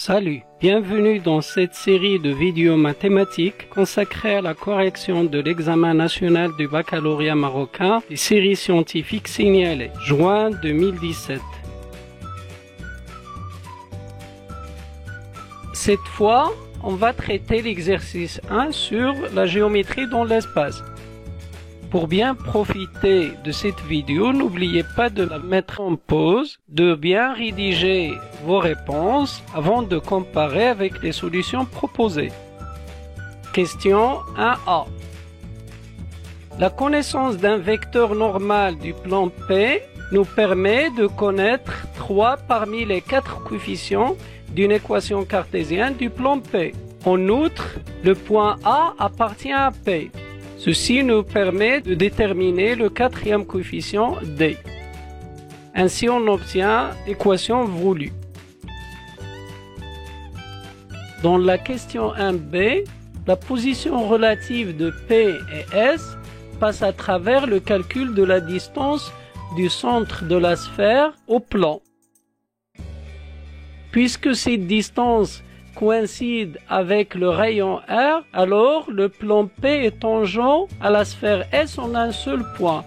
Salut, bienvenue dans cette série de vidéos mathématiques consacrée à la correction de l'examen national du baccalauréat marocain des séries scientifiques signalées, juin 2017. Cette fois, on va traiter l'exercice 1 sur la géométrie dans l'espace. Pour bien profiter de cette vidéo, n'oubliez pas de la mettre en pause, de bien rédiger vos réponses avant de comparer avec les solutions proposées. Question 1A. La connaissance d'un vecteur normal du plan P nous permet de connaître 3 parmi les 4 coefficients d'une équation cartésienne du plan P. En outre, le point A appartient à P. Ceci nous permet de déterminer le 4e coefficient D. Ainsi, on obtient l'équation voulue. Dans la question 1b, la position relative de P et S passe à travers le calcul de la distance du centre de la sphère au plan. Puisque cette distance coïncide avec le rayon R, alors le plan P est tangent à la sphère S en un seul point.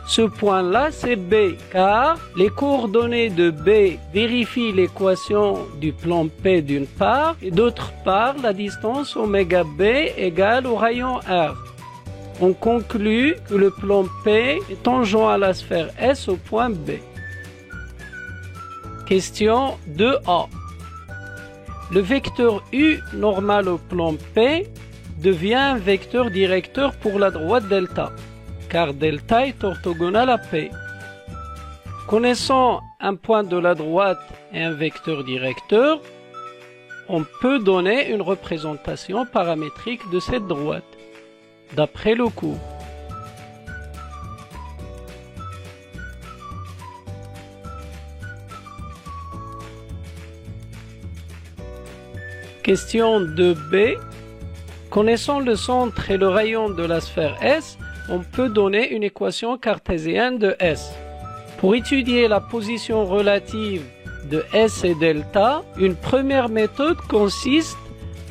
Ce point-là, c'est B, car les coordonnées de B vérifient l'équation du plan P d'une part, et d'autre part, la distance oméga B égale au rayon R. On conclut que le plan P est tangent à la sphère S au point B. Question 2A. Le vecteur U normal au plan P devient un vecteur directeur pour la droite delta, car delta est orthogonal à P. Connaissant un point de la droite et un vecteur directeur, on peut donner une représentation paramétrique de cette droite, d'après le cours. Question 2b. Connaissant le centre et le rayon de la sphère S, on peut donner une équation cartésienne de S. Pour étudier la position relative de S et delta, une première méthode consiste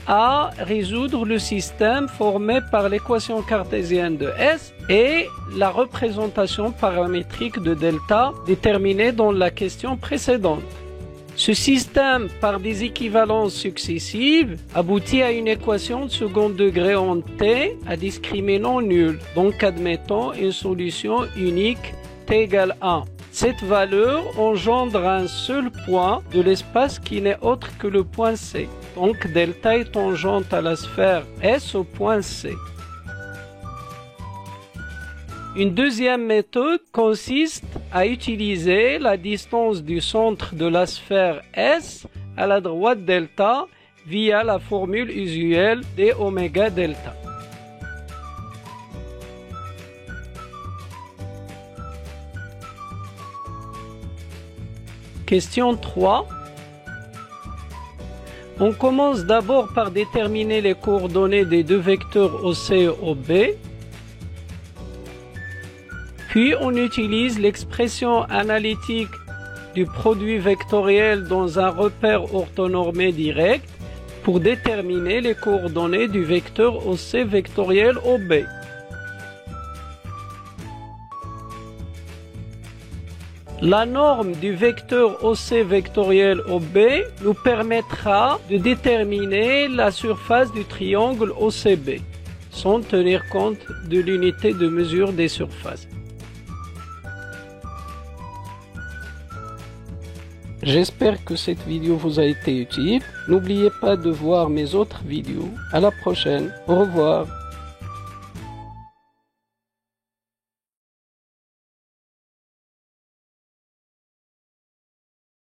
à résoudre le système formé par l'équation cartésienne de S et la représentation paramétrique de delta déterminée dans la question précédente. Ce système, par des équivalences successives, aboutit à une équation de second degré en T à discriminant nul, donc admettons une solution unique T égale 1. Cette valeur engendre un seul point de l'espace qui n'est autre que le point C, donc delta est tangente à la sphère S au point C. Une deuxième méthode consiste à utiliser la distance du centre de la sphère S à la droite delta via la formule usuelle d oméga delta. Question 3. On commence d'abord par déterminer les coordonnées des deux vecteurs OC et OB. Puis on utilise l'expression analytique du produit vectoriel dans un repère orthonormé direct pour déterminer les coordonnées du vecteur OC vectoriel OB. La norme du vecteur OC vectoriel OB nous permettra de déterminer la surface du triangle OCB, sans tenir compte de l'unité de mesure des surfaces. J'espère que cette vidéo vous a été utile. N'oubliez pas de voir mes autres vidéos. À la prochaine. Au revoir.